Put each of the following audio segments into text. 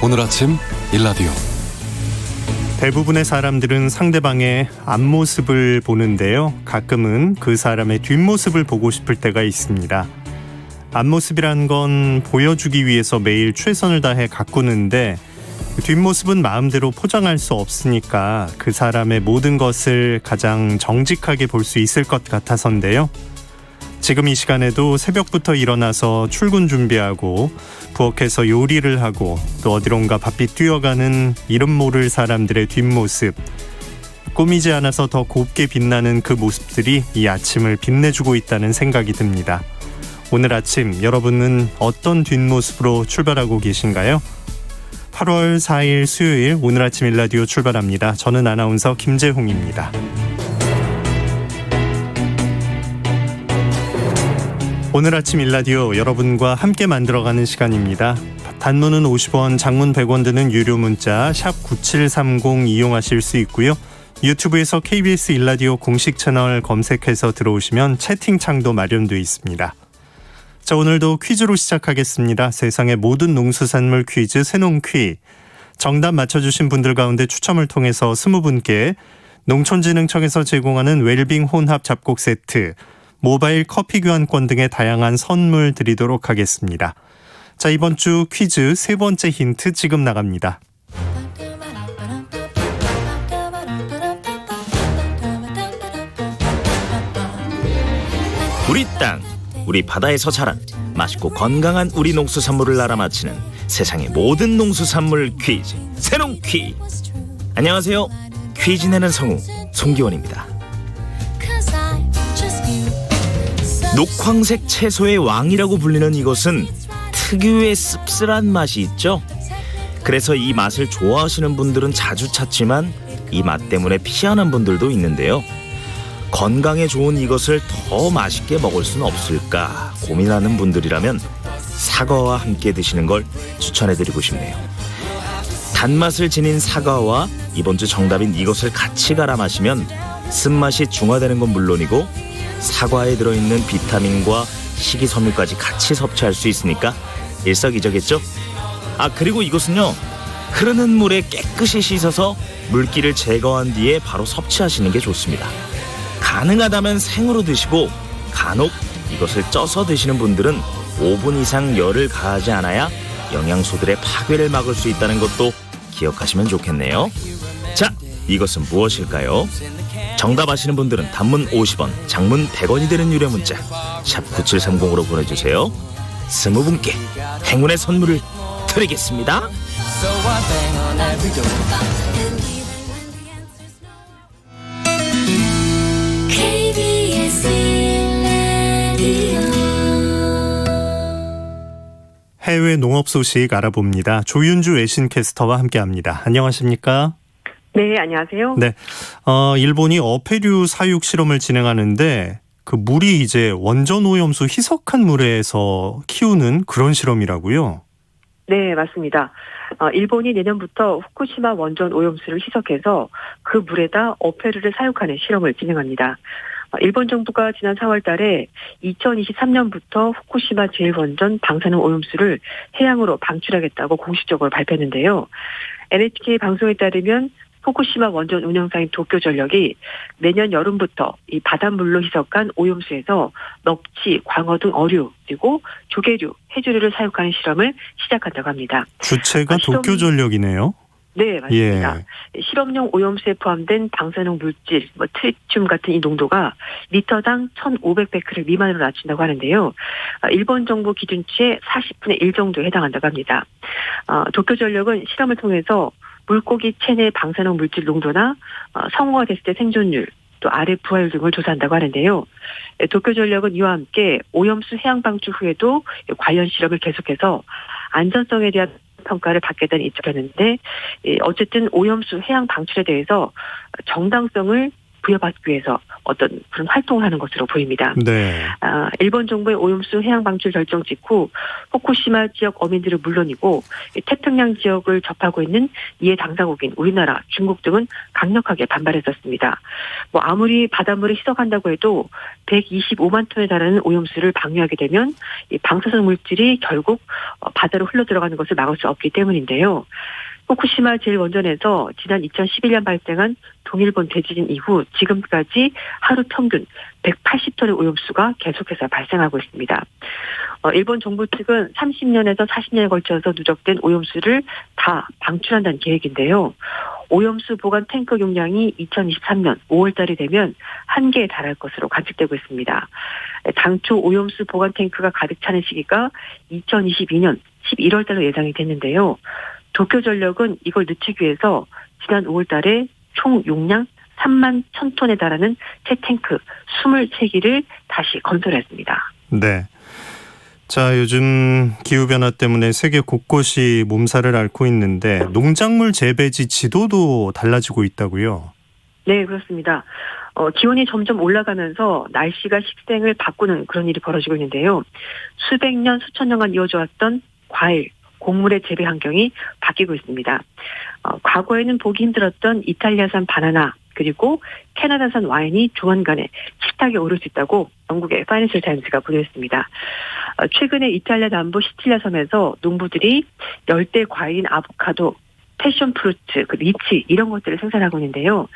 오늘 아침 일라디오. 대부분의 사람들은 상대방의 앞모습을 보는데요. 가끔은 그 사람의 뒷모습을 보고 싶을 때가 있습니다. 앞모습이란 건 보여주기 위해서 매일 최선을 다해 가꾸는데 뒷모습은 마음대로 포장할 수 없으니까 그 사람의 모든 것을 가장 정직하게 볼 수 있을 것 같아서인데요. 지금 이 시간에도 새벽부터 일어나서 출근 준비하고 부엌에서 요리를 하고 또 어디론가 바삐 뛰어가는 이름 모를 사람들의 뒷모습, 꾸미지 않아서 더 곱게 빛나는 그 모습들이 이 아침을 빛내주고 있다는 생각이 듭니다. 오늘 아침 여러분은 어떤 뒷모습으로 출발하고 계신가요? 8월 4일 수요일 오늘 아침 일라디오 출발합니다. 저는 아나운서 김재홍입니다. 오늘 아침 일라디오 여러분과 함께 만들어가는 시간입니다. 단문은 50원, 장문 100원 드는 유료 문자 샵 9730 이용하실 수 있고요. 유튜브에서 KBS 일라디오 공식 채널 검색해서 들어오시면 채팅창도 마련되어 있습니다. 자, 오늘도 퀴즈로 시작하겠습니다. 세상의 모든 농수산물 퀴즈 새농퀴. 정답 맞춰주신 분들 가운데 추첨을 통해서 20분께 농촌진흥청에서 제공하는 웰빙 혼합 잡곡 세트, 모바일 커피 교환권 등의 다양한 선물 드리도록 하겠습니다. 자, 이번 주 퀴즈 세 번째 힌트 지금 나갑니다. 우리 땅, 우리 바다에서 자란 맛있고 건강한 우리 농수산물을 알아맞히는 세상의 모든 농수산물 퀴즈 새농퀴. 안녕하세요. 퀴즈 내는 성우 송기원입니다. 녹황색 채소의 왕이라고 불리는 이것은 특유의 씁쓸한 맛이 있죠. 그래서 이 맛을 좋아하시는 분들은 자주 찾지만 이 맛 때문에 피하는 분들도 있는데요. 건강에 좋은 이것을 더 맛있게 먹을 수는 없을까 고민하는 분들이라면 사과와 함께 드시는 걸 추천해드리고 싶네요. 단맛을 지닌 사과와 이번 주 정답인 이것을 같이 갈아 마시면 쓴맛이 중화되는 건 물론이고 사과에 들어있는 비타민과 식이섬유까지 같이 섭취할 수 있으니까 일석이조겠죠? 그리고 이것은요, 흐르는 물에 깨끗이 씻어서 물기를 제거한 뒤에 바로 섭취하시는 게 좋습니다. 가능하다면 생으로 드시고 간혹 이것을 쪄서 드시는 분들은 5분 이상 열을 가하지 않아야 영양소들의 파괴를 막을 수 있다는 것도 기억하시면 좋겠네요. 자, 이것은 무엇일까요? 정답 아시는 분들은 단문 50원, 장문 100원이 되는 유료 문자 샵 9730으로 보내주세요. 20분께 행운의 선물을 드리겠습니다. 해외 농업 소식 알아봅니다. 조윤주 외신캐스터와 함께합니다. 안녕하십니까? 네, 안녕하세요. 네, 일본이 어패류 사육 실험을 진행하는데 그 물이 이제 원전 오염수 희석한 물에서 키우는 그런 실험이라고요? 네, 맞습니다. 일본이 내년부터 후쿠시마 원전 오염수를 희석해서 그 물에다 어패류를 사육하는 실험을 진행합니다. 일본 정부가 지난 4월 달에 2023년부터 후쿠시마 제1원전 방사능 오염수를 해양으로 방출하겠다고 공식적으로 발표했는데요. NHK 방송에 따르면 후쿠시마 원전 운영사인 도쿄전력이 내년 여름부터 이 바닷물로 희석한 오염수에서 넙치, 광어 등 어류, 그리고 조개류, 해조류를 사육하는 실험을 시작한다고 합니다. 주체가 도쿄전력이네요. 네, 맞습니다. 예. 실험용 오염수에 포함된 방사능 물질, 트리튬 같은 이 농도가 리터당 1,500베크렐 미만으로 낮춘다고 하는데요. 일본 정부 기준치의 40분의 1 정도에 해당한다고 합니다. 도쿄전력은 실험을 통해서 물고기 체내 방사능 물질 농도나 성어가 됐을 때 생존율, 또 아래 부하율 등을 조사한다고 하는데요. 도쿄전력은 이와 함께 오염수 해양 방출 후에도 관련 실험을 계속해서 안전성에 대한 평가를 받겠다는 입장이었는데, 어쨌든 오염수 해양 방출에 대해서 정당성을 부여받기 위해서 어떤 그런 활동을 하는 것으로 보입니다. 네. 일본 정부의 오염수 해양 방출 결정 직후 후쿠시마 지역 어민들은 물론이고 태평양 지역을 접하고 있는 이해 당사국인 우리나라, 중국 등은 강력하게 반발했었습니다. 아무리 바닷물을 희석한다고 해도 125만 톤에 달하는 오염수를 방류하게 되면 이 방사성 물질이 결국 바다로 흘러들어가는 것을 막을 수 없기 때문인데요. 후쿠시마 제1원전에서 지난 2011년 발생한 동일본 대지진 이후 지금까지 하루 평균 180톤의 오염수가 계속해서 발생하고 있습니다. 일본 정부 측은 30년에서 40년에 걸쳐서 누적된 오염수를 다 방출한다는 계획인데요. 오염수 보관 탱크 용량이 2023년 5월 달이 되면 한계에 달할 것으로 관측되고 있습니다. 당초 오염수 보관 탱크가 가득 차는 시기가 2022년 11월 달로 예상이 됐는데요. 도쿄전력은 이걸 늦추기 위해서 지난 5월 달에 총 용량 3만 1,000톤에 달하는 새 탱크 23기를 다시 건설했습니다. 네. 자, 요즘 기후변화 때문에 세계 곳곳이 몸살을 앓고 있는데 농작물 재배지 지도도 달라지고 있다고요? 네, 그렇습니다. 기온이 점점 올라가면서 날씨가 식생을 바꾸는 그런 일이 벌어지고 있는데요. 수백 년, 수천 년간 이어져 왔던 과일, 곡물의 재배 환경이 바뀌고 있습니다. 과거에는 보기 힘들었던 이탈리아산 바나나 그리고 캐나다산 와인이 조만간에 식탁에 오를 수 있다고 영국의 파이낸셜 타임스가 보도했습니다. 최근에 이탈리아 남부 시칠리아 섬에서 농부들이 열대 과일인 아보카도, 패션 프루트, 리치 이런 것들을 생산하고 있는데요.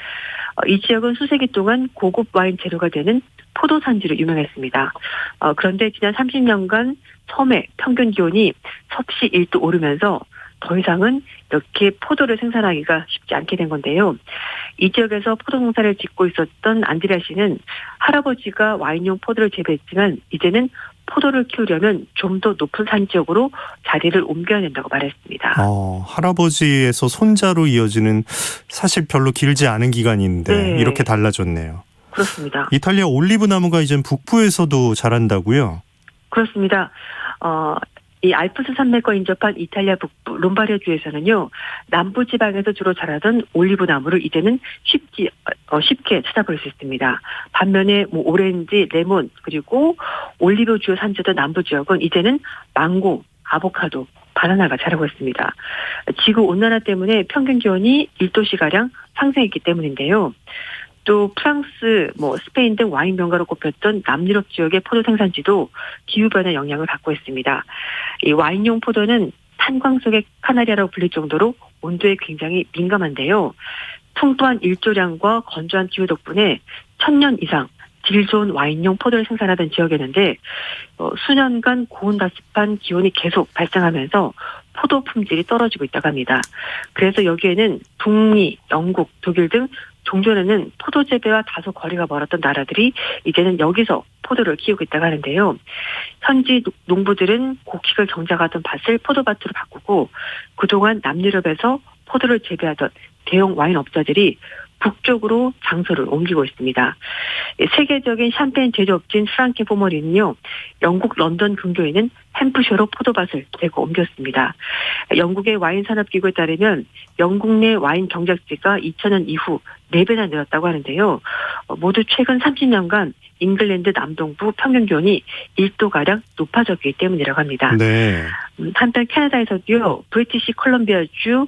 이 지역은 수세기 동안 고급 와인 재료가 되는 포도 산지로 유명했습니다. 그런데 지난 30년간 섬의 평균 기온이 섭씨 1도 오르면서 더 이상은 이렇게 포도를 생산하기가 쉽지 않게 된 건데요. 이 지역에서 포도 농사를 짓고 있었던 안드레아 씨는 할아버지가 와인용 포도를 재배했지만 이제는 포도를 키우려면 좀 더 높은 산 지역으로 자리를 옮겨야 된다고 말했습니다. 할아버지에서 손자로 이어지는 사실 별로 길지 않은 기간인데 네. 이렇게 달라졌네요. 그렇습니다. 이탈리아 올리브 나무가 이젠 북부에서도 자란다고요? 그렇습니다. 이 알프스 산맥과 인접한 이탈리아 북부 롬바르디아주에서는요, 남부 지방에서 주로 자라던 올리브 나무를 이제는 쉽게 찾아볼 수 있습니다. 반면에 오렌지, 레몬 그리고 올리브 주요 산지던 남부 지역은 이제는 망고, 아보카도, 바나나가 자라고 있습니다. 지구 온난화 때문에 평균 기온이 1도씨가량 상승했기 때문인데요. 또 프랑스, 스페인 등 와인 명가로 꼽혔던 남유럽 지역의 포도 생산지도 기후변화 영향을 받고 있습니다. 이 와인용 포도는 탄광 속의 카나리아라고 불릴 정도로 온도에 굉장히 민감한데요. 풍부한 일조량과 건조한 기후 덕분에 1000년 이상 질 좋은 와인용 포도를 생산하던 지역이었는데 수년간 고온다습한 기온이 계속 발생하면서 포도 품질이 떨어지고 있다고 합니다. 그래서 여기에는 북미, 영국, 독일 등 종전에는 포도 재배와 다소 거리가 멀었던 나라들이 이제는 여기서 포도를 키우고 있다고 하는데요. 현지 농부들은 곡식을 경작하던 밭을 포도밭으로 바꾸고 그동안 남유럽에서 포도를 재배하던 대형 와인 업자들이 북쪽으로 장소를 옮기고 있습니다. 세계적인 샴페인 제조업체인 프랑케 포머리는요, 영국 런던 근교에 있는 햄프셔로 포도밭을 대거 옮겼습니다. 영국의 와인 산업기구에 따르면 영국 내 와인 경작지가 2000년 이후 4배나 늘었다고 하는데요. 모두 최근 30년간 잉글랜드 남동부 평균 기온이 1도가량 높아졌기 때문이라고 합니다. 네. 한편 캐나다에서도요, 브리티시 컬럼비아주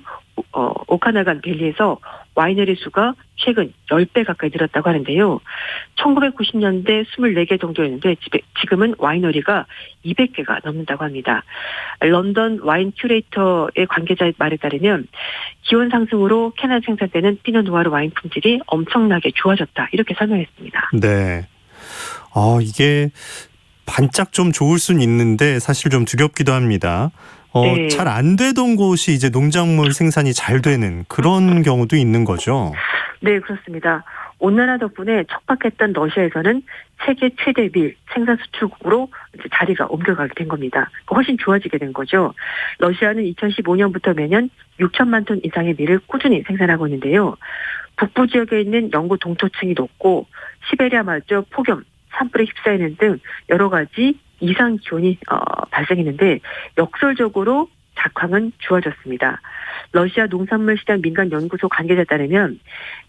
오카나간 밸리에서 와이너리 수가 최근 10배 가까이 늘었다고 하는데요. 1990년대 24개 정도였는데 지금은 와이너리가 200개가 넘는다고 합니다. 런던 와인 큐레이터의 관계자의 말에 따르면 기온 상승으로 캐나다 생산되는 피노누아르 와인 품질이 엄청나게 좋아졌다 이렇게 설명했습니다. 네. 이게 반짝 좀 좋을 순 있는데 사실 좀 두렵기도 합니다. 네. 잘 안 되던 곳이 이제 농작물 생산이 잘 되는 그런 경우도 있는 거죠. 네, 그렇습니다. 온난화 덕분에 척박했던 러시아에서는 세계 최대 밀 생산 수출국으로 이제 자리가 옮겨가게 된 겁니다. 훨씬 좋아지게 된 거죠. 러시아는 2015년부터 매년 6천만 톤 이상의 밀을 꾸준히 생산하고 있는데요. 북부 지역에 있는 영구 동토층이 높고 시베리아마저 폭염, 산불에 휩싸이는 등 여러 가지 이상 기온이 발생했는데 역설적으로 작황은 좋아졌습니다. 러시아 농산물 시장 민간 연구소 관계자에 따르면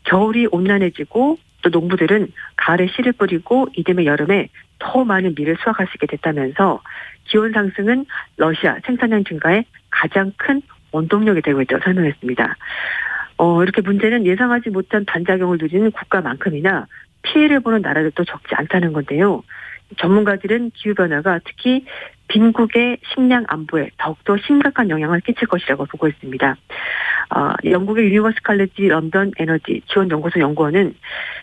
겨울이 온난해지고 또 농부들은 가을에 씨를 뿌리고 이듬해 여름에 더 많은 밀을 수확할 수 있게 됐다면서 기온 상승은 러시아 생산량 증가에 가장 큰 원동력이 되고 있다고 설명했습니다. 이렇게 문제는 예상하지 못한 반작용을 누리는 국가만큼이나 피해를 보는 나라들도 적지 않다는 건데요. 전문가들은 기후변화가 특히 빈국의 식량 안보에 더욱더 심각한 영향을 끼칠 것이라고 보고 있습니다. 영국의 유니버스 칼리지 런던 에너지 지원연구소 연구원은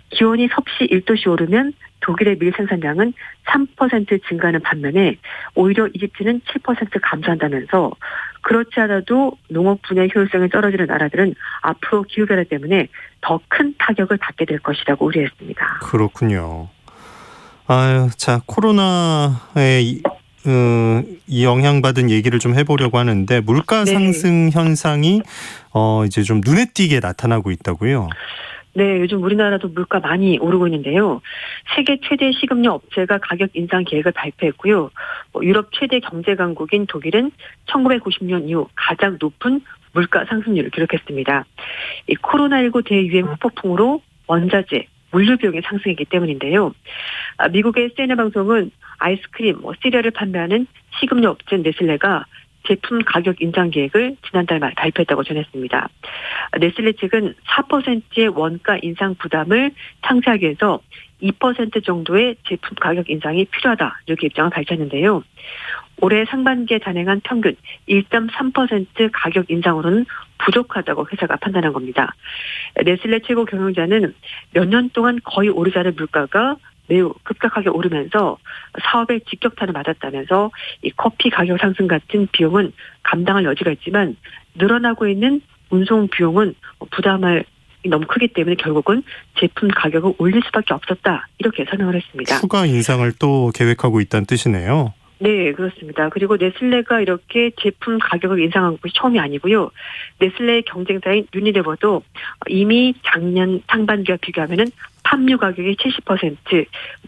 기온이 섭씨 1도씨 오르면 독일의 밀 생산량은 3% 증가하는 반면에 오히려 이집트는 7% 감소한다면서 그렇지 않아도 농업 분야의 효율성이 떨어지는 나라들은 앞으로 기후변화 때문에 더 큰 타격을 받게 될 것이라고 우려했습니다. 그렇군요. 자, 코로나에 이 영향받은 얘기를 좀 해보려고 하는데 물가 상승 현상이 이제 좀 눈에 띄게 나타나고 있다고요? 네, 요즘 우리나라도 물가 많이 오르고 있는데요. 세계 최대 식음료 업체가 가격 인상 계획을 발표했고요. 유럽 최대 경제 강국인 독일은 1990년 이후 가장 높은 물가 상승률을 기록했습니다. 이 코로나19 대유행 후폭풍으로 원자재, 물류 비용이 상승했기 때문인데요. 미국의 CNN 방송은 아이스크림, 시리얼을 판매하는 식음료 업체 네슬레가 제품 가격 인상 계획을 지난달 말 발표했다고 전했습니다. 네슬레 측은 4%의 원가 인상 부담을 상쇄하기 위해서 2% 정도의 제품 가격 인상이 필요하다 이렇게 입장을 밝혔는데요. 올해 상반기에 단행한 평균 1.3% 가격 인상으로는 부족하다고 회사가 판단한 겁니다. 네슬레 최고 경영자는 몇 년 동안 거의 오르지 않은 물가가 매우 급격하게 오르면서 사업에 직격탄을 맞았다면서 이 커피 가격 상승 같은 비용은 감당할 여지가 있지만 늘어나고 있는 운송 비용은 부담할 너무 크기 때문에 결국은 제품 가격을 올릴 수밖에 없었다 이렇게 설명을 했습니다. 추가 인상을 또 계획하고 있다는 뜻이네요. 네, 그렇습니다. 그리고 네슬레가 이렇게 제품 가격을 인상한 것이 처음이 아니고요. 네슬레의 경쟁사인 유니레버도 이미 작년 상반기와 비교하면은 팜유 가격이 70%,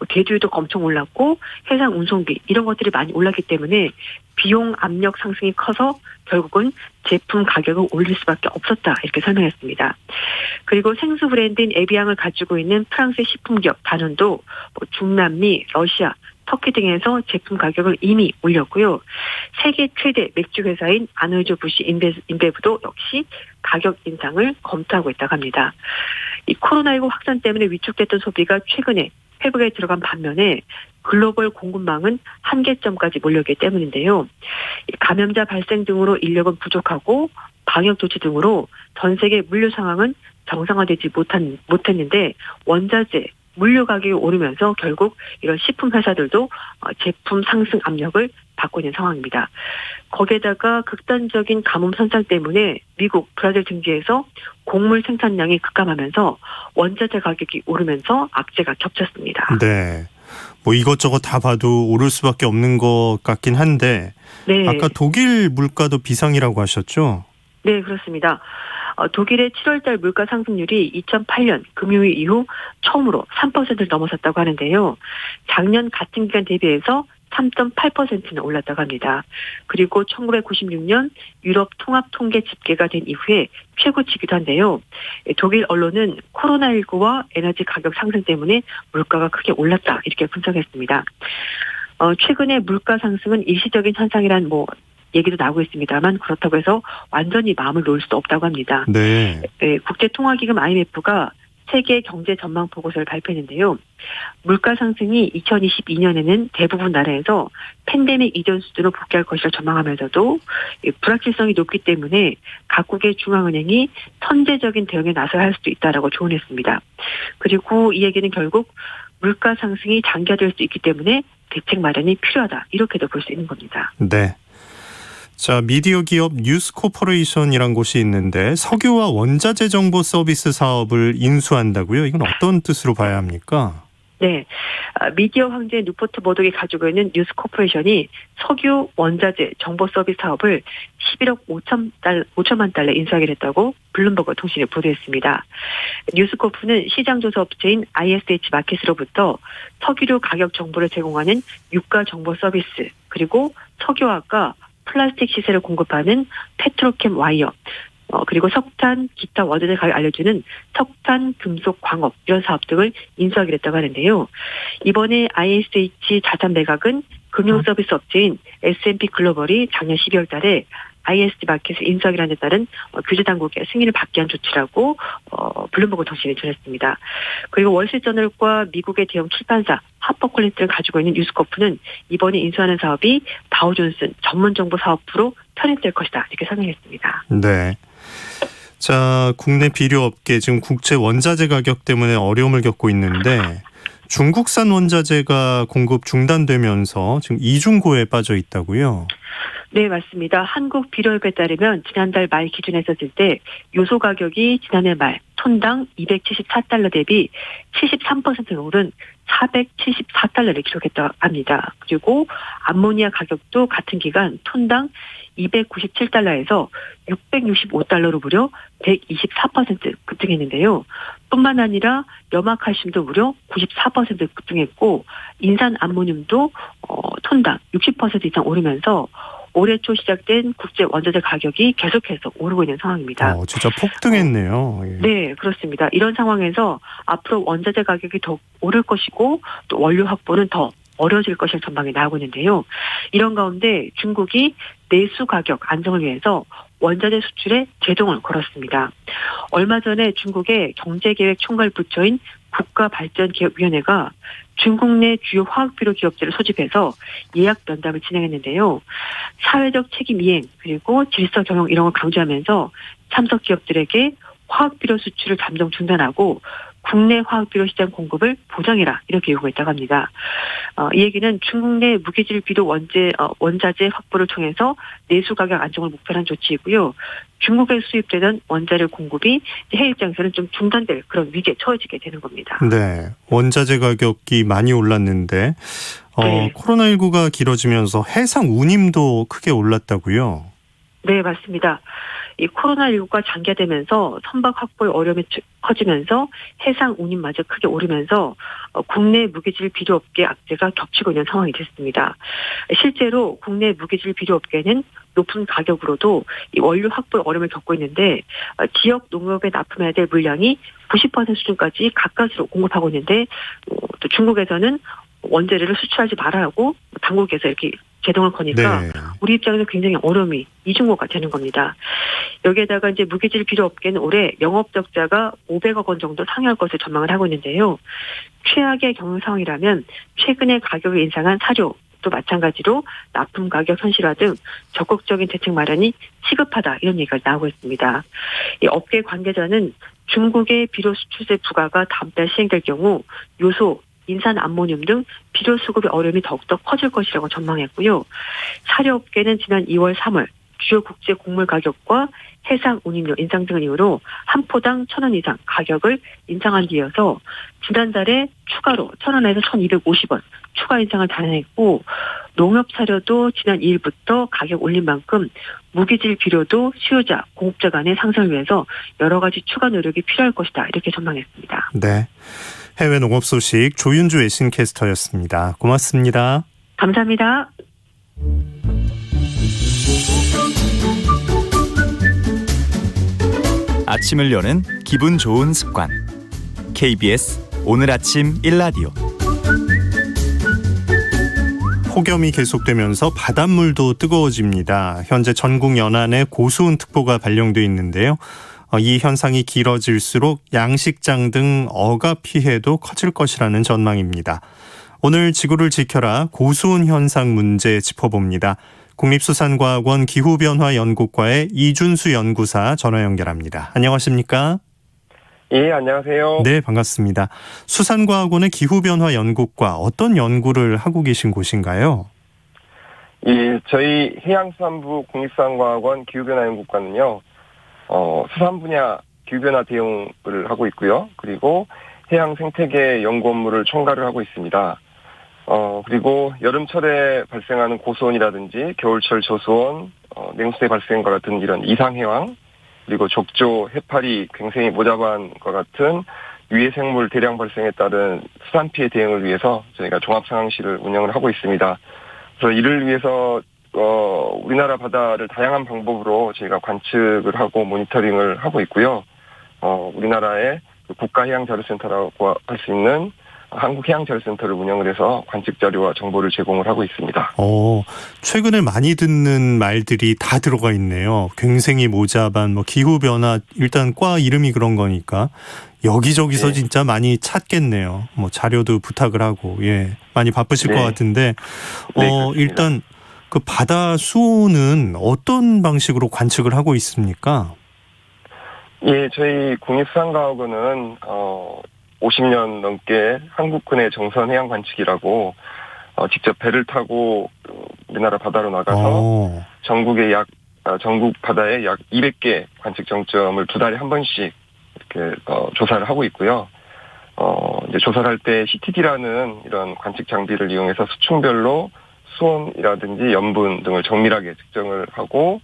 대두유도 엄청 올랐고 해상 운송비 이런 것들이 많이 올랐기 때문에 비용 압력 상승이 커서 결국은 제품 가격을 올릴 수밖에 없었다 이렇게 설명했습니다. 그리고 생수 브랜드인 에비앙을 가지고 있는 프랑스의 식품기업 다뇽도 중남미, 러시아, 터키 등에서 제품 가격을 이미 올렸고요. 세계 최대 맥주 회사인 아누이즈부시 인베브도 역시 가격 인상을 검토하고 있다고 합니다. 이 코로나19 확산 때문에 위축됐던 소비가 최근에 회복에 들어간 반면에 글로벌 공급망은 한계점까지 몰렸기 때문인데요. 감염자 발생 등으로 인력은 부족하고 방역 조치 등으로 전 세계 물류 상황은 정상화되지 못했는데 원자재, 물류 가격이 오르면서 결국 이런 식품 회사들도 제품 상승 압력을 받고 있는 상황입니다. 거기에다가 극단적인 가뭄 현상 때문에 미국, 브라질 등지에서 곡물 생산량이 급감하면서 원자재 가격이 오르면서 악재가 겹쳤습니다. 네. 이것저것 다 봐도 오를 수밖에 없는 것 같긴 한데 네. 아까 독일 물가도 비상이라고 하셨죠? 네, 그렇습니다. 독일의 7월달 물가 상승률이 2008년 금융위 이후 처음으로 3%를 넘어섰다고 하는데요. 작년 같은 기간 대비해서 3.8%는 올랐다고 합니다. 그리고 1996년 유럽 통합 통계 집계가 된 이후에 최고치기도 한데요. 독일 언론은 코로나19와 에너지 가격 상승 때문에 물가가 크게 올랐다 이렇게 분석했습니다. 최근에 물가 상승은 일시적인 현상이란 얘기도 나오고 있습니다만 그렇다고 해서 완전히 마음을 놓을 수도 없다고 합니다. 네. 국제통화기금 IMF가 세계 경제 전망 보고서를 발표했는데요. 물가 상승이 2022년에는 대부분 나라에서 팬데믹 이전 수준으로 복귀할 것이라 전망하면서도 불확실성이 높기 때문에 각국의 중앙은행이 선제적인 대응에 나서야 할 수도 있다라고 조언했습니다. 그리고 이 얘기는 결국 물가 상승이 장기화될 수 있기 때문에 대책 마련이 필요하다 이렇게도 볼 수 있는 겁니다. 네. 자, 미디어 기업 뉴스코퍼레이션이란 곳이 있는데 석유와 원자재 정보 서비스 사업을 인수한다고요? 이건 어떤 뜻으로 봐야 합니까? 네. 미디어 황제 뉴포트 머독이 가지고 있는 뉴스코퍼레이션이 석유 원자재 정보 서비스 사업을 11억 5천만 달러 인수하게 됐다고 블룸버그 통신이 보도했습니다. 뉴스코프는 시장조사 업체인 ISH 마켓으로부터 석유류 가격 정보를 제공하는 유가 정보 서비스 그리고 석유화과 플라스틱 시세를 공급하는 페트로캠 와이어, 그리고 석탄, 기타 원자재 가격 알려주는 석탄, 금속, 광업 이런 사업 등을 인수하기로 했다고 하는데요. 이번에 ISH 자산 매각은 금융 서비스 업체인 S&P 글로벌이 작년 12월 달에 ISD 마켓을 인수하기로 한 데 따른 규제 당국의 승인을 받기 위한 조치라고 블룸버그 통신이 전했습니다. 그리고 월스트리트저널과 미국의 대형 출판사 하퍼콜린스를 가지고 있는 뉴스코프는 이번에 인수하는 사업이 다우존슨 전문정보 사업부로 편입될 것이다 이렇게 설명했습니다. 네. 자, 국내 비료업계 지금 국제 원자재 가격 때문에 어려움을 겪고 있는데 중국산 원자재가 공급 중단되면서 지금 이중고에 빠져 있다고요? 네, 맞습니다. 한국 비료협에 따르면 지난달 말 기준에 썼을 때 요소 가격이 지난해 말 톤당 274달러 대비 73% 오른 474달러를 기록했다고 합니다. 그리고 암모니아 가격도 같은 기간 톤당 297달러에서 665달러로 무려 124% 급등했는데요. 뿐만 아니라 염화칼슘도 무려 94% 급등했고 인산 암모늄도 톤당 60% 이상 오르면서 올해 초 시작된 국제 원자재 가격이 계속해서 오르고 있는 상황입니다. 진짜 폭등했네요. 예. 네, 그렇습니다. 이런 상황에서 앞으로 원자재 가격이 더 오를 것이고 또 원료 확보는 더 어려워질 것이라는 전망이 나오고 있는데요. 이런 가운데 중국이 내수 가격 안정을 위해서 원자재 수출에 제동을 걸었습니다. 얼마 전에 중국의 경제계획 총괄 부처인 국가발전기획위원회가 중국 내 주요 화학비료 기업들을 소집해서 예약 면담을 진행했는데요. 사회적 책임 이행 그리고 질서 경영 이런 걸 강조하면서 참석 기업들에게 화학비료 수출을 잠정 중단하고 국내 화학비료 시장 공급을 보장해라 이렇게 요구했다고 합니다. 이 얘기는 중국 내 무기질 비료 원자재 확보를 통해서 내수 가격 안정을 목표로 한 조치이고요. 중국에 수입되던 원자재 공급이 해외 입장에서는 좀 중단될 그런 위기에 처해지게 되는 겁니다. 네, 원자재 가격이 많이 올랐는데 네. 코로나19가 길어지면서 해상 운임도 크게 올랐다고요? 네, 맞습니다. 이 코로나19가 장기화되면서 선박 확보의 어려움이 커지면서 해상 운임마저 크게 오르면서 국내 무기질 비료업계 악재가 겹치고 있는 상황이 됐습니다. 실제로 국내 무기질 비료업계는 높은 가격으로도 이 원료 확보의 어려움을 겪고 있는데 지역 농업에 납품해야 될 물량이 90% 수준까지 가까스로 공급하고 있는데 또 중국에서는 원재료를 수출하지 말아라고 당국에서 이렇게 제동을 거니까 네. 우리 입장에서 굉장히 어려움이 이중고가 되는 겁니다. 여기에다가 이제 무기질 비료업계는 올해 영업 적자가 500억 원 정도 상회할 것을 전망을 하고 있는데요. 최악의 경영 상황이라면 최근에 가격을 인상한 사료 또 마찬가지로 납품 가격 현실화 등 적극적인 대책 마련이 시급하다 이런 얘기가 나오고 있습니다. 이 업계 관계자는 중국의 비료 수출세 부과가 다음 달 시행될 경우 요소 인산 암모늄 등 비료 수급의 어려움이 더욱더 커질 것이라고 전망했고요. 사료업계는 지난 2월 3월 주요 국제 곡물 가격과 해상 운임료 인상 등을 이유로 한 포당 1,000원 이상 가격을 인상한 뒤여서 지난달에 추가로 1,000원에서 1,250원 추가 인상을 단행했고 농협 사료도 지난 2일부터 가격 올린 만큼 무기질 비료도 수요자, 공급자 간의 상승을 위해서 여러 가지 추가 노력이 필요할 것이다 이렇게 전망했습니다. 네. 해외 농업 소식 조윤주 외신캐스터였습니다. 고맙습니다. 감사합니다. 아침을 여는 기분 좋은 습관. KBS 오늘 아침 1라디오. 폭염이 계속되면서 바닷물도 뜨거워집니다. 현재 전국 연안에 고수온특보가 발령돼 있는데요. 이 현상이 길어질수록 양식장 등 어가 피해도 커질 것이라는 전망입니다. 오늘 지구를 지켜라 고수온 현상 문제 짚어봅니다. 국립수산과학원 기후변화연구과의 이준수 연구사 전화 연결합니다. 안녕하십니까? 예, 안녕하세요. 네, 반갑습니다. 수산과학원의 기후변화연구과 어떤 연구를 하고 계신 곳인가요? 예, 저희 해양수산부 국립수산과학원 기후변화연구과는요, 수산 분야 기후변화 대응을 하고 있고요. 그리고 해양 생태계 연구 업무를 총괄을 하고 있습니다. 그리고 여름철에 발생하는 고수온이라든지 겨울철 저수온, 냉수대 발생과 같은 이런 이상해왕, 그리고 적조, 해파리, 굉장히 모자반과 같은 유해 생물 대량 발생에 따른 수산 피해 대응을 위해서 저희가 종합 상황실을 운영을 하고 있습니다. 그래서 이를 위해서 우리나라 바다를 다양한 방법으로 저희가 관측을 하고 모니터링을 하고 있고요. 우리나라의 국가해양자료센터라고 할 수 있는 한국해양자료센터를 운영을 해서 관측 자료와 정보를 제공을 하고 있습니다. 최근에 많이 듣는 말들이 다 들어가 있네요. 굉생이 모자반, 기후변화, 일단 과 이름이 그런 거니까 여기저기서 네. 진짜 많이 찾겠네요. 자료도 부탁을 하고, 많이 바쁘실 네. 것 같은데, 네, 그렇습니다. 일단 그 바다 수온은 어떤 방식으로 관측을 하고 있습니까? 예, 저희 국립수산과학원은 50년 넘게 한국근해 정선 해양 관측이라고 직접 배를 타고 우리나라 바다로 나가서 전국 바다에 약 200개 관측 정점을 두 달에 한 번씩 이렇게 조사를 하고 있고요. 이제 조사를 할 때 CTD라는 이런 관측 장비를 이용해서 수층별로 수온이라든지 염분 등을 정밀하게 측정을 하고,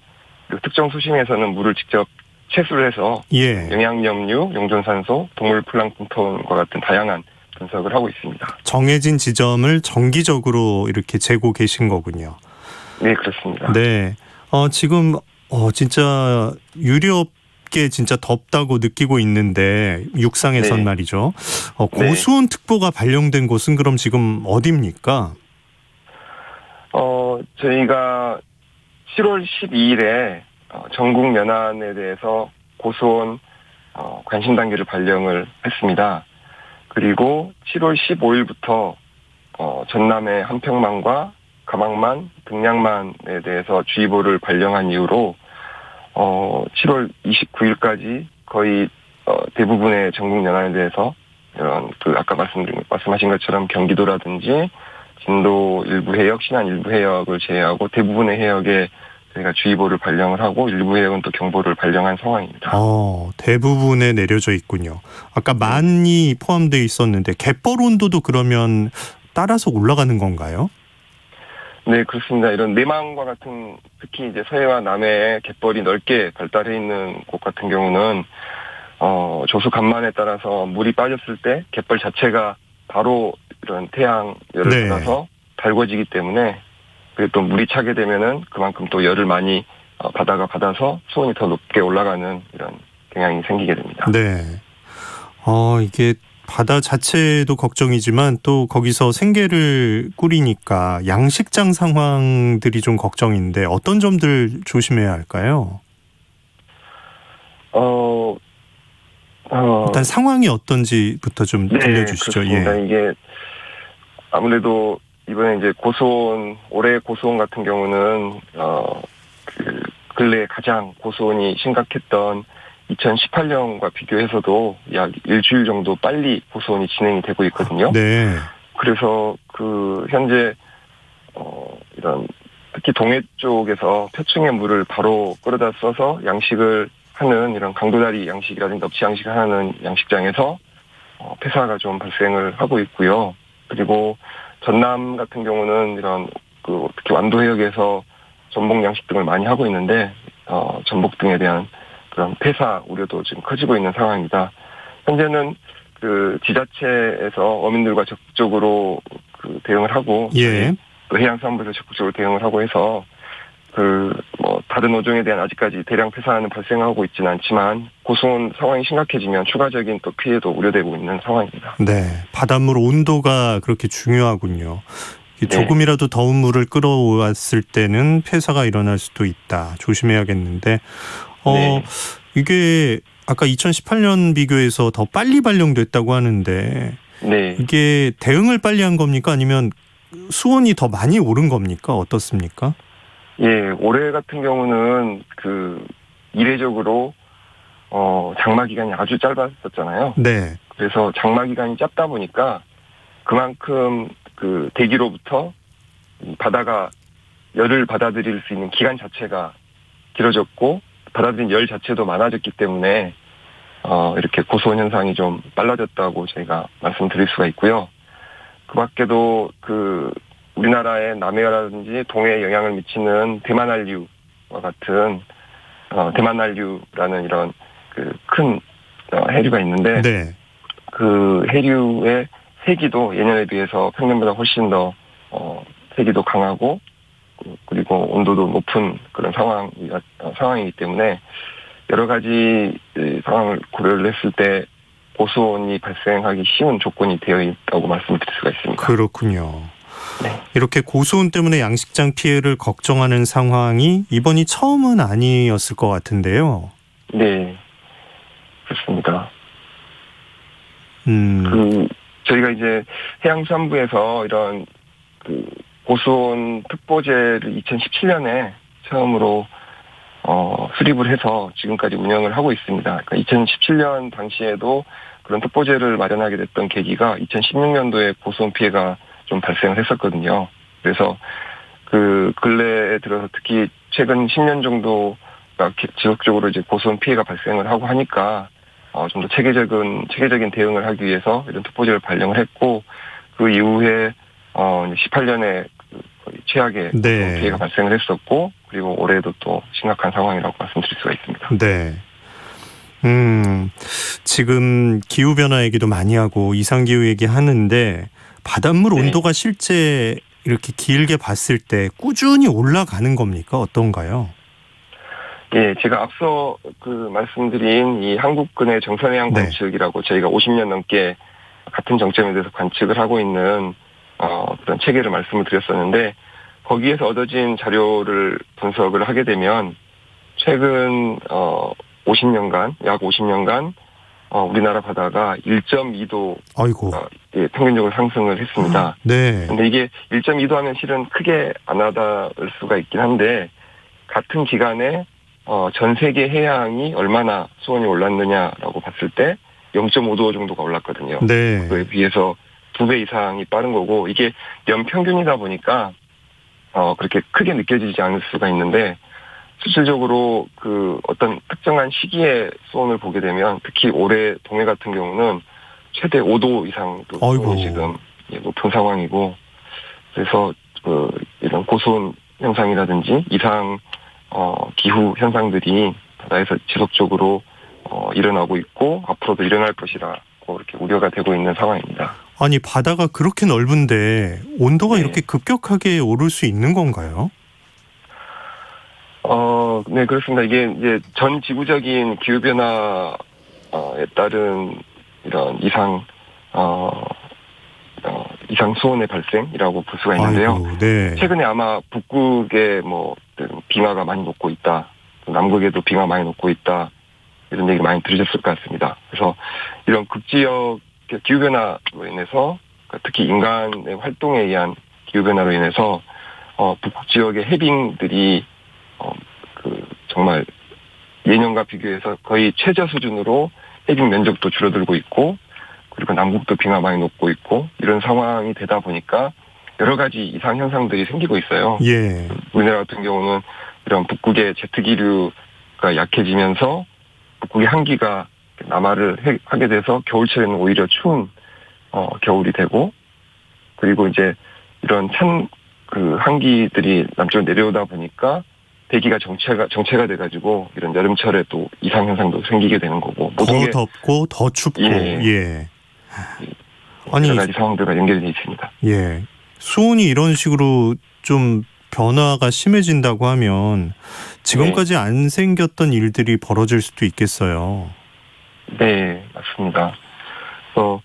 그리고 특정 수심에서는 물을 직접 채수를 해서 영양염류, 용존산소, 동물 플랑크톤과 같은 다양한 분석을 하고 있습니다. 정해진 지점을 정기적으로 이렇게 재고 계신 거군요. 네, 그렇습니다. 네. 지금 진짜 유럽게 진짜 덥다고 느끼고 있는데 육상에선 네. 말이죠. 고수온 특보가 발령된 곳은 그럼 지금 어디입니까? 저희가 7월 12일에 전국 연안에 대해서 고수온 관심 단계를 발령을 했습니다. 그리고 7월 15일부터 전남의 한평만과 가망만, 등량만에 대해서 주의보를 발령한 이후로 7월 29일까지 거의 대부분의 전국 연안에 대해서 이런 아까 말씀하신 것처럼 경기도라든지 진도 일부 해역, 신안 일부 해역을 제외하고 대부분의 해역에 저희가 주의보를 발령을 하고 일부 해역은 또 경보를 발령한 상황입니다. 대부분에 내려져 있군요. 아까 만이 포함되어 있었는데 갯벌 온도도 그러면 따라서 올라가는 건가요? 네, 그렇습니다. 이런 내망과 같은 특히 이제 서해와 남해에 갯벌이 넓게 발달해 있는 곳 같은 경우는 조수 간만에 따라서 물이 빠졌을 때 갯벌 자체가 바로 이런 태양열을 받아서 달궈지기 때문에, 그리고 또 물이 차게 되면은 그만큼 또 열을 많이 바다가 받아서 수온이 더 높게 올라가는 이런 경향이 생기게 됩니다. 네. 이게 바다 자체도 걱정이지만 또 거기서 생계를 꾸리니까 양식장 상황들이 좀 걱정인데 어떤 점들 조심해야 할까요? 일단 상황이 어떤지부터 좀 들려주시죠. 그렇습니다. 이게 아무래도 이번에 이제 올해 고수온 같은 경우는 근래 가장 고수온이 심각했던 2018년과 비교해서도 약 일주일 정도 빨리 고수온이 진행이 되고 있거든요. 네. 그래서 현재 이런 특히 동해 쪽에서 표층의 물을 바로 끌어다 써서 양식을 하는 이런 강도다리 양식이라든지 넙치 양식을 하는 양식장에서 폐사가 좀 발생을 하고 있고요. 그리고 전남 같은 경우는 이런 특히 완도 해역에서 전복 양식 등을 많이 하고 있는데 전복 등에 대한 그런 폐사 우려도 지금 커지고 있는 상황입니다. 현재는 지자체에서 어민들과 적극적으로 대응을 하고, 또 해양수산부에서 적극적으로 대응을 하고 해서 다른 어종에 대한 아직까지 대량 폐사는 발생하고 있지는 않지만 고수온 상황이 심각해지면 추가적인 또 피해도 우려되고 있는 상황입니다. 네, 바닷물 온도가 그렇게 중요하군요. 조금이라도 더운 물을 끌어왔을 때는 폐사가 일어날 수도 있다. 조심해야겠는데 이게 아까 2018년 비교해서 더 빨리 발령됐다고 하는데 이게 대응을 빨리 한 겁니까? 아니면 수온이 더 많이 오른 겁니까? 어떻습니까? 올해 같은 경우는 이례적으로 장마 기간이 아주 짧았었잖아요. 네. 그래서 장마 기간이 짧다 보니까 그만큼 대기로부터 바다가 열을 받아들일 수 있는 기간 자체가 길어졌고 받아들인 열 자체도 많아졌기 때문에 이렇게 고수온 현상이 좀 빨라졌다고 저희가 말씀드릴 수가 있고요. 그 밖에도 우리나라의 남해라든지 동해에 영향을 미치는 대만한류와 같은 대만한류라는 이런 큰 해류가 있는데 그 해류의 세기도 예년에 비해서 평년보다 훨씬 더 세기도 강하고 그리고 온도도 높은 그런 상황이기 때문에 여러 가지 상황을 고려를 했을 때 고수온이 발생하기 쉬운 조건이 되어 있다고 말씀드릴 수가 있습니다. 그렇군요. 네. 이렇게 고수온 때문에 양식장 피해를 걱정하는 상황이 이번이 처음은 아니었을 것 같은데요. 네, 그렇습니다. 저희가 이제 해양수산부에서 이런 고수온 특보제를 2017년에 처음으로 수립을 해서 지금까지 운영을 하고 있습니다. 그러니까 2017년 당시에도 그런 특보제를 마련하게 됐던 계기가 2016년도에 고수온 피해가 좀 발생을 했었거든요. 그래서 그 근래에 들어서 특히 최근 10년 정도가 지속적으로 이제 고수온 피해가 발생을 하고 하니까 좀 더 체계적인 대응을 하기 위해서 이런 특보제를 발령을 했고 그 이후에 18년에 거의 최악의 네. 피해가 발생을 했었고 그리고 올해도 또 심각한 상황이라고 말씀드릴 수가 있습니다. 네. 지금 기후변화 얘기도 많이 하고 이상기후 얘기 하는데 바닷물 네. 온도가 실제 이렇게 길게 봤을 때 꾸준히 올라가는 겁니까? 어떤가요? 예, 제가 앞서 말씀드린 이 한국근해 정선해양 네. 관측이라고 저희가 50년 넘게 같은 정점에 대해서 관측을 하고 있는 그런 체계를 말씀을 드렸었는데 거기에서 얻어진 자료를 분석을 하게 되면 최근 50년간 약 50년간 우리나라 바다가 1.2도 아이고. 평균적으로 상승을 했습니다. 네. 근데 이게 1.2도 하면 실은 크게 안 와닿을 수가 있긴 한데 같은 기간에 전 세계 해양이 얼마나 수온이 올랐느냐라고 봤을 때 0.5도 정도가 올랐거든요. 네. 그에 비해서 2배 이상이 빠른 거고 이게 연평균이다 보니까 그렇게 크게 느껴지지 않을 수가 있는데 실질적으로 어떤 특정한 시기에 수온을 보게 되면 특히 올해 동해 같은 경우는 최대 5도 이상도 수온이 지금 높은 상황이고 그래서 이런 고수온 현상이라든지 이상 기후 현상들이 바다에서 지속적으로 일어나고 있고 앞으로도 일어날 것이라고 이렇게 우려가 되고 있는 상황입니다. 아니 바다가 그렇게 넓은데 온도가 네. 이렇게 급격하게 오를 수 있는 건가요? 네, 그렇습니다. 이게 이제 전 지구적인 기후변화에 따른 이런 이상 수온의 발생이라고 볼 수가 있는데요. 아이고, 네. 최근에 아마 북극에 빙하가 많이 녹고 있다. 남극에도 빙하 많이 녹고 있다. 이런 얘기 많이 들으셨을 것 같습니다. 그래서 이런 극지역 기후변화로 인해서 특히 인간의 활동에 의한 기후변화로 인해서 북극 지역의 해빙들이 정말 예년과 비교해서 거의 최저 수준으로 해빙 면적도 줄어들고 있고 그리고 남극도 빙하 많이 녹고 있고 이런 상황이 되다 보니까 여러 가지 이상 현상들이 생기고 있어요. 예. 우리나라 같은 경우는 이런 북극의 제트기류가 약해지면서 북극의 한기가 남하를 하게 돼서 겨울철에는 오히려 추운 겨울이 되고 그리고 이제 이런 한기들이 남쪽으로 내려오다 보니까 대기가 정체가 돼가지고 이런 여름철에 또 이상 현상도 생기게 되는 거고 더 덥고 더 춥고 예. 아니 여러 가지 상황들과 연결되어 있습니다. 예. 수온이 이런 식으로 좀 변화가 심해진다고 하면 지금까지 안 생겼던 일들이 벌어질 수도 있겠어요. 네, 맞습니다. 그래서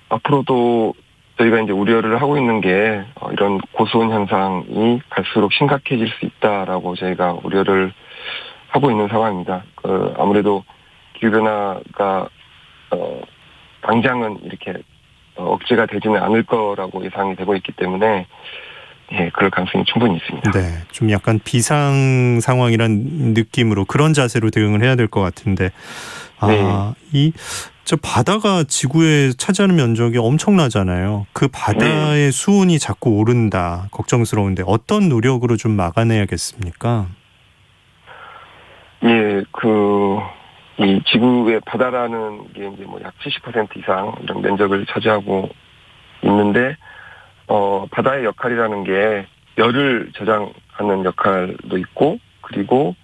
앞으로도 저희가 이제 우려를 하고 있는 게 이런 고수온 현상이 갈수록 심각해질 수 있다라고 저희가 우려를 하고 있는 상황입니다. 아무래도 기후변화가 당장은 이렇게 억제가 되지는 않을 거라고 예상이 되고 있기 때문에 예, 그럴 가능성이 충분히 있습니다. 네, 좀 약간 비상 상황이란 느낌으로 그런 자세로 대응을 해야 될 것 같은데, 저 바다가 지구에 차지하는 면적이 엄청나잖아요. 그 바다의 수온이 자꾸 오른다, 걱정스러운데 어떤 노력으로 좀 막아내야겠습니까? 예, 이 지구의 바다라는 게 이제 약 70% 이상 이런 면적을 차지하고 있는데, 바다의 역할이라는 게 열을 저장하는 역할도 있고, 그리고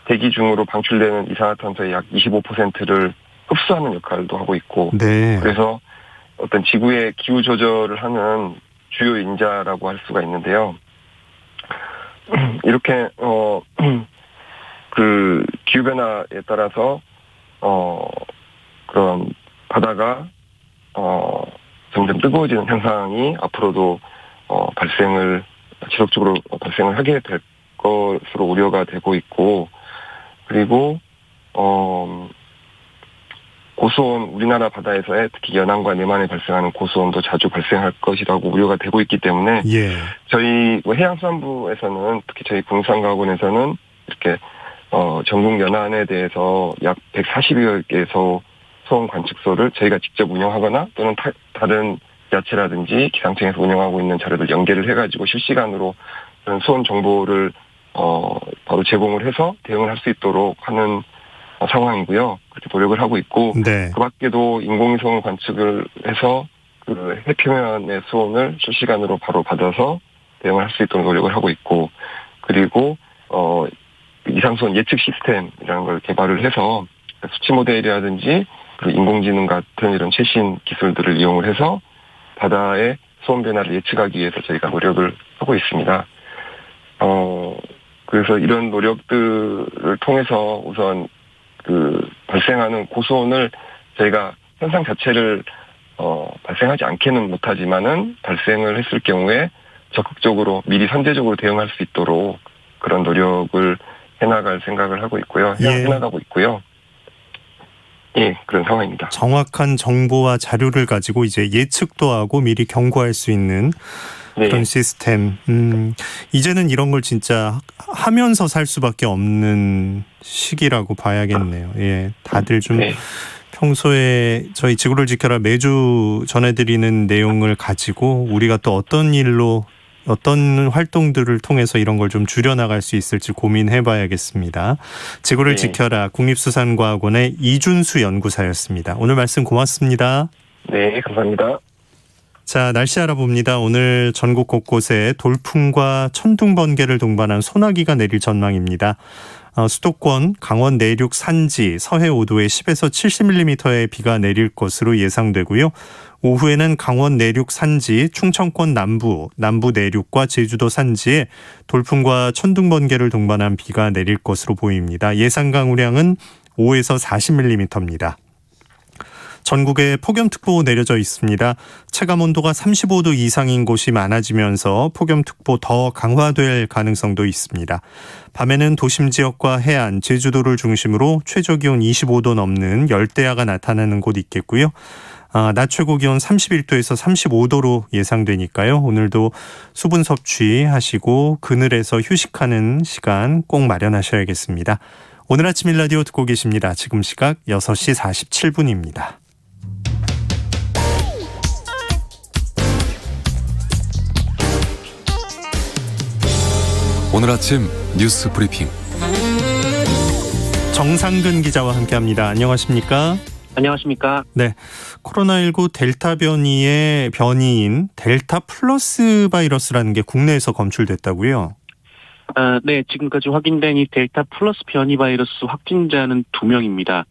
대기 중으로 방출되는 이산화탄소의 약 25%를 흡수하는 역할도 하고 있고, 네. 그래서 어떤 지구의 기후 조절을 하는 주요 인자라고 할 수가 있는데요. 이렇게 그 기후 변화에 따라서 그런 바다가 점점 뜨거워지는 현상이 앞으로도 지속적으로 발생을 하게 될 것으로 우려가 되고 있고, 그리고 고수온 우리나라 바다에서의 특히 연안과 내만에 발생하는 고수온도 자주 발생할 것이라고 우려가 되고 있기 때문에 예. 저희 해양수산부에서는 특히 저희 국립수산과학원에서는 이렇게 전국 연안에 대해서 약 140여 개의 수온 관측소를 저희가 직접 운영하거나 또는 다른 지자체라든지 기상청에서 운영하고 있는 자료들 연계를 해가지고 실시간으로 그런 수온 정보를 바로 제공을 해서 대응을 할 수 있도록 하는 상황이고요. 그렇게 노력을 하고 있고, 네. 그 밖에도 인공위성 관측을 해서 그 해표면의 수온을 실시간으로 바로 받아서 대응을 할 수 있도록 노력을 하고 있고, 그리고 이상수온 예측 시스템이라는 걸 개발을 해서 수치 모델이라든지 그리고 인공지능 같은 이런 최신 기술들을 이용을 해서 바다의 수온 변화를 예측하기 위해서 저희가 노력을 하고 있습니다. 그래서 이런 노력들을 통해서 우선 그 발생하는 고수온을 저희가 현상 자체를 발생하지 않게는 못하지만은 발생을 했을 경우에 적극적으로 미리 선제적으로 대응할 수 있도록 그런 노력을 해나갈 생각을 하고 있고요. 해나가고 있고요. 예, 그런 상황입니다. 정확한 정보와 자료를 가지고 이제 예측도 하고 미리 경고할 수 있는 그런 시스템. 이제는 이런 걸 진짜 하면서 살 수밖에 없는 시기라고 봐야겠네요. 예, 다들 좀 평소에 저희 지구를 지켜라 매주 전해드리는 내용을 가지고 우리가 또 어떤 일로 어떤 활동들을 통해서 이런 걸 좀 줄여나갈 수 있을지 고민해봐야겠습니다. 지구를 지켜라 국립수산과학원의 이준수 연구사였습니다. 오늘 말씀 고맙습니다. 네, 감사합니다. 자, 날씨 알아봅니다. 오늘 전국 곳곳에 돌풍과 천둥 번개를 동반한 소나기가 내릴 전망입니다. 수도권, 강원 내륙 산지, 서해 5도에 10에서 70mm의 비가 내릴 것으로 예상되고요. 오후에는 강원 내륙 산지, 충청권 남부 내륙과 제주도 산지에 돌풍과 천둥 번개를 동반한 비가 내릴 것으로 보입니다. 예상 강우량은 5에서 40mm입니다. 전국에 폭염특보 내려져 있습니다. 체감온도가 35도 이상인 곳이 많아지면서 폭염특보 더 강화될 가능성도 있습니다. 밤에는 도심 지역과 해안, 제주도를 중심으로 최저기온 25도 넘는 열대야가 나타나는 곳 있겠고요. 낮 최고 기온 31도에서 35도로 예상되니까요. 오늘도 수분 섭취하시고 그늘에서 휴식하는 시간 꼭 마련하셔야겠습니다. 오늘 아침 일라디오 듣고 계십니다. 지금 시각 6시 47분입니다. 오늘 아침 뉴스 브리핑 정상근 기자와 함께합니다. 안녕하십니까? 안녕하십니까? 네, 코로나19 델타 변이의 변이인 델타 플러스 바이러스라는 게 국내에서 검출됐다고요? 네, 지금까지 확인된 이 델타 플러스 변이 바이러스 확진자는 2명입니다.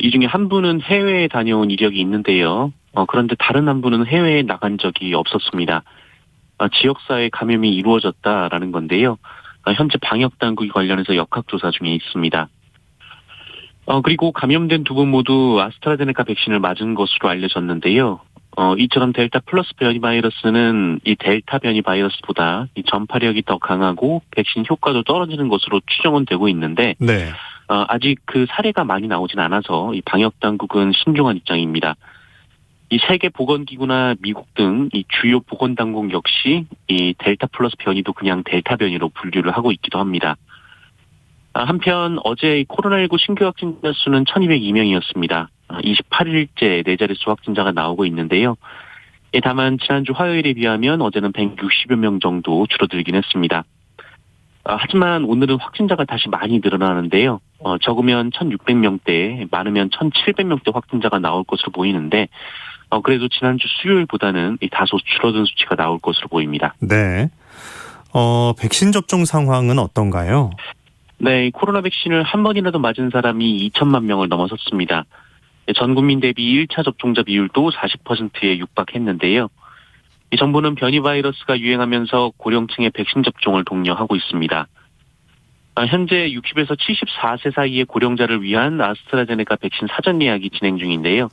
이 중에 한 분은 해외에 다녀온 이력이 있는데요. 그런데 다른 한 분은 해외에 나간 적이 없었습니다. 지역사회 감염이 이루어졌다라는 건데요. 현재 방역당국이 관련해서 역학조사 중에 있습니다. 그리고 감염된 두 분 모두 아스트라제네카 백신을 맞은 것으로 알려졌는데요. 이처럼 델타 플러스 변이 바이러스는 이 델타 변이 바이러스보다 이 전파력이 더 강하고 백신 효과도 떨어지는 것으로 추정은 되고 있는데 네. 아직 그 사례가 많이 나오진 않아서 이 방역당국은 신중한 입장입니다. 이 세계보건기구나 미국 등 이 주요 보건당국 역시 이 델타 플러스 변이도 그냥 델타 변이로 분류를 하고 있기도 합니다. 한편 어제 코로나19 신규 확진자 수는 1202명이었습니다. 28일째 네 자릿수 확진자가 나오고 있는데요. 다만 지난주 화요일에 비하면 어제는 160여 명 정도 줄어들긴 했습니다. 하지만 오늘은 확진자가 다시 많이 늘어나는데요. 적으면 1,600명대, 많으면 1,700명대 확진자가 나올 것으로 보이는데 그래도 지난주 수요일보다는 다소 줄어든 수치가 나올 것으로 보입니다. 네. 백신 접종 상황은 어떤가요? 네, 코로나 백신을 한 번이라도 맞은 사람이 2천만 명을 넘어섰습니다. 전 국민 대비 1차 접종자 비율도 40%에 육박했는데요. 이 정부는 변이 바이러스가 유행하면서 고령층의 백신 접종을 독려하고 있습니다. 현재 60에서 74세 사이의 고령자를 위한 아스트라제네카 백신 사전 예약이 진행 중인데요.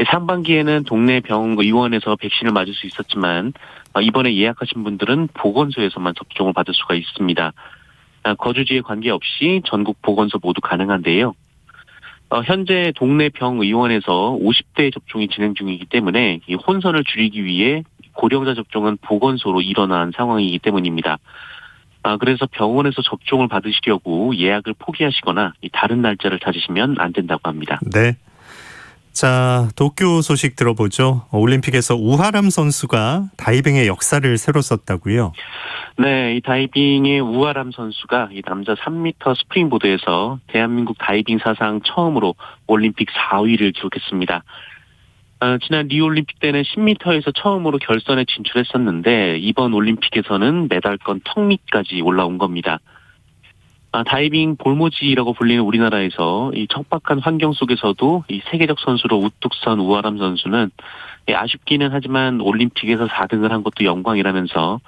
상반기에는 동네 병의원에서 백신을 맞을 수 있었지만 이번에 예약하신 분들은 보건소에서만 접종을 받을 수가 있습니다. 거주지에 관계없이 전국 보건소 모두 가능한데요. 현재 동네 병의원에서 50대 접종이 진행 중이기 때문에 이 혼선을 줄이기 위해 고령자 접종은 보건소로 일어난 상황이기 때문입니다. 그래서 병원에서 접종을 받으시려고 예약을 포기하시거나 다른 날짜를 찾으시면 안 된다고 합니다. 네. 자, 도쿄 소식 들어보죠. 올림픽에서 우하람 선수가 다이빙의 역사를 새로 썼다고요? 네, 이 다이빙의 우하람 선수가 이 남자 3m 스프링보드에서 대한민국 다이빙 사상 처음으로 올림픽 4위를 기록했습니다. 지난 리우올림픽 때는 10m에서 처음으로 결선에 진출했었는데 이번 올림픽에서는 메달권 턱 밑까지 올라온 겁니다. 다이빙 볼모지라고 불리는 우리나라에서 이 척박한 환경 속에서도 이 세계적 선수로 우뚝 선 우하람 선수는 아쉽기는 하지만 올림픽에서 4등을 한 것도 영광이라면서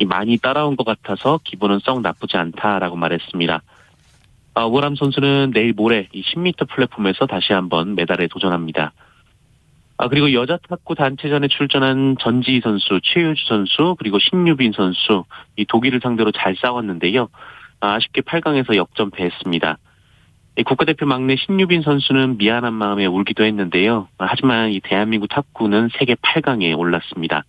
많이 따라온 것 같아서 기분은 썩 나쁘지 않다라고 말했습니다. 우하람 선수는 내일 모레 이 10m 플랫폼에서 다시 한번 메달에 도전합니다. 그리고 여자 탁구 단체전에 출전한 전지희 선수, 최효주 선수, 그리고 신유빈 선수, 이 독일을 상대로 잘 싸웠는데요. 아쉽게 8강에서 역전패했습니다. 국가대표 막내 신유빈 선수는 미안한 마음에 울기도 했는데요. 하지만 이 대한민국 탁구는 세계 8강에 올랐습니다.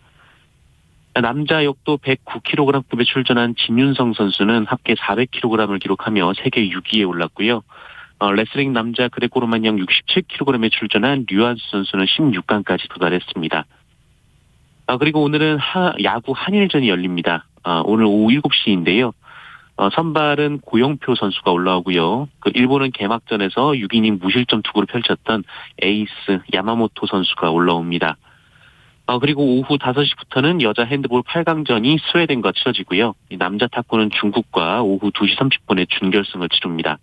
남자 역도 109kg급에 출전한 진윤성 선수는 합계 400kg을 기록하며 세계 6위에 올랐고요. 레슬링 남자 그레코로만형 67kg에 출전한 류한수 선수는 16강까지 도달했습니다. 그리고 오늘은 야구 한일전이 열립니다. 오늘 오후 7시인데요. 선발은 고영표 선수가 올라오고요. 일본은 개막전에서 6이닝 무실점 투구를 펼쳤던 에이스 야마모토 선수가 올라옵니다. 그리고 오후 5시부터는 여자 핸드볼 8강전이 스웨덴과 치러지고요. 남자 탁구는 중국과 오후 2시 30분에 준결승을 치릅니다.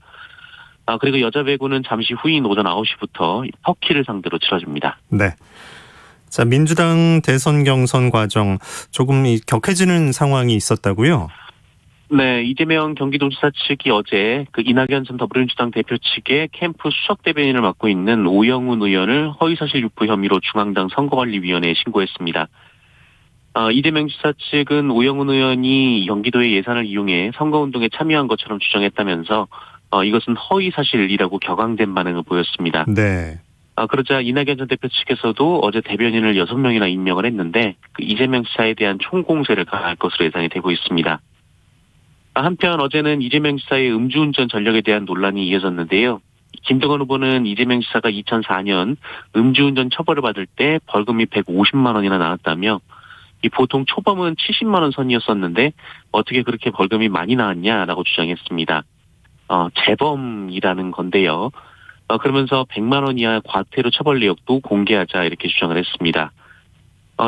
그리고 여자 배구는 잠시 후인 오전 9시부터 터키를 상대로 치러집니다. 네. 자, 민주당 대선 경선 과정 조금 격해지는 상황이 있었다고요? 네, 이재명 경기도지사 측이 어제 이낙연 전 더불어민주당 대표 측의 캠프 수석 대변인을 맡고 있는 오영훈 의원을 허위사실 유포 혐의로 중앙당 선거관리위원회에 신고했습니다. 이재명 지사 측은 오영훈 의원이 경기도의 예산을 이용해 선거운동에 참여한 것처럼 주장했다면서 이것은 허위사실이라고 격앙된 반응을 보였습니다. 네. 그러자 이낙연 전 대표 측에서도 어제 대변인을 6명이나 임명을 했는데 이재명 지사에 대한 총공세를 가할 것으로 예상이 되고 있습니다. 한편 어제는 이재명 지사의 음주운전 전력에 대한 논란이 이어졌는데요. 김동연 후보는 이재명 지사가 2004년 음주운전 처벌을 받을 때 벌금이 150만 원이나 나왔다며 보통 초범은 70만 원 선이었었는데 어떻게 그렇게 벌금이 많이 나왔냐라고 주장했습니다. 재범이라는 건데요. 그러면서 100만 원 이하 과태료 처벌 내역도 공개하자 이렇게 주장을 했습니다.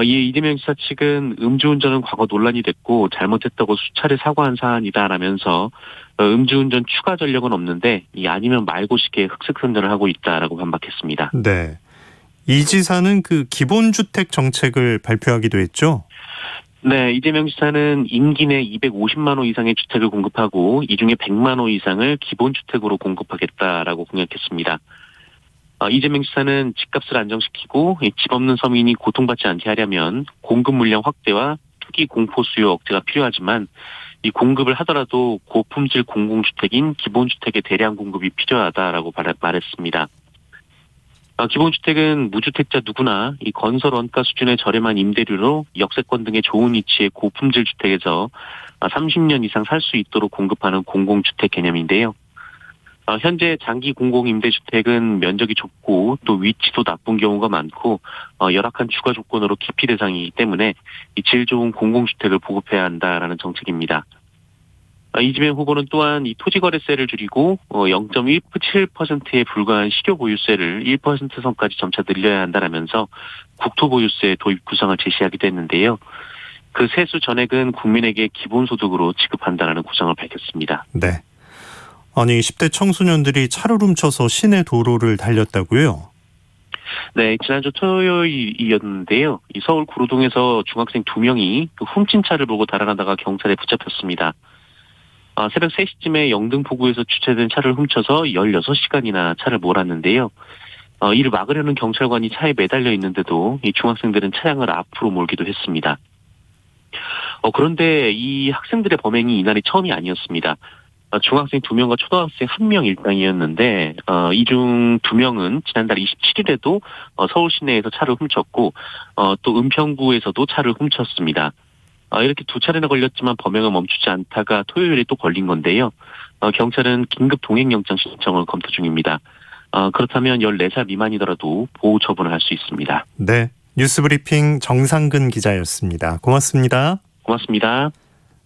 이에 이재명 지사 측은 음주운전은 과거 논란이 됐고 잘못했다고 수차례 사과한 사안이다라면서 음주운전 추가 전력은 없는데 아니면 말고식의 흑색선전을 하고 있다라고 반박했습니다. 네. 이 지사는 기본주택 정책을 발표하기도 했죠? 네, 이재명 지사는 임기 내 250만 호 이상의 주택을 공급하고 이 중에 100만 호 이상을 기본주택으로 공급하겠다라고 공약했습니다. 이재명 지사는 집값을 안정시키고 집 없는 서민이 고통받지 않게 하려면 공급 물량 확대와 투기 공포 수요 억제가 필요하지만 이 공급을 하더라도 고품질 공공주택인 기본주택의 대량 공급이 필요하다라고 말했습니다. 기본주택은 무주택자 누구나 이 건설 원가 수준의 저렴한 임대료로 역세권 등의 좋은 위치의 고품질 주택에서 30년 이상 살 수 있도록 공급하는 공공주택 개념인데요. 현재 장기 공공임대주택은 면적이 좁고 또 위치도 나쁜 경우가 많고 열악한 주거 조건으로 기피 대상이기 때문에 이 질 좋은 공공주택을 보급해야 한다라는 정책입니다. 이재명 후보는 또한 이 토지거래세를 줄이고 0.17%에 불과한 식료보유세를 1% 선까지 점차 늘려야 한다라면서 국토보유세 도입 구상을 제시하기도 했는데요. 그 세수 전액은 국민에게 기본소득으로 지급한다라는 구상을 밝혔습니다. 네. 아니 10대 청소년들이 차를 훔쳐서 시내 도로를 달렸다고요? 네, 지난주 토요일이었는데요. 이 서울 구로동에서 중학생 2명이 그 훔친 차를 보고 달아나다가 경찰에 붙잡혔습니다. 새벽 3시쯤에 영등포구에서 주차된 차를 훔쳐서 16시간이나 차를 몰았는데요. 이를 막으려는 경찰관이 차에 매달려 있는데도 이 중학생들은 차량을 앞으로 몰기도 했습니다. 그런데 이 학생들의 범행이 이날이 처음이 아니었습니다. 중학생 2명과 초등학생 1명 일당이었는데 이 중 2명은 지난달 27일에도 서울 시내에서 차를 훔쳤고 또 은평구에서도 차를 훔쳤습니다. 이렇게 2차례나 걸렸지만 범행은 멈추지 않다가 토요일에 또 걸린 건데요. 경찰은 긴급 동행영장 신청을 검토 중입니다. 그렇다면 14살 미만이더라도 보호 처분을 할 수 있습니다. 네, 뉴스브리핑 정상근 기자였습니다. 고맙습니다. 고맙습니다.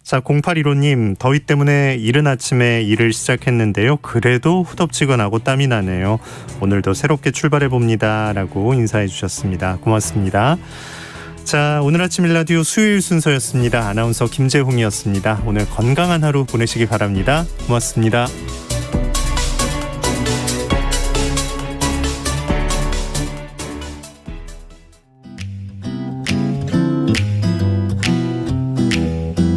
자, 0815님, 더위 때문에 이른 아침에 일을 시작했는데요. 그래도 후덥지근하고 땀이 나네요. 오늘도 새롭게 출발해봅니다. 라고 인사해 주셨습니다. 고맙습니다. 자, 오늘 아침 일라디오 수요일 순서였습니다. 아나운서 김재홍이었습니다. 오늘 건강한 하루 보내시기 바랍니다. 고맙습니다.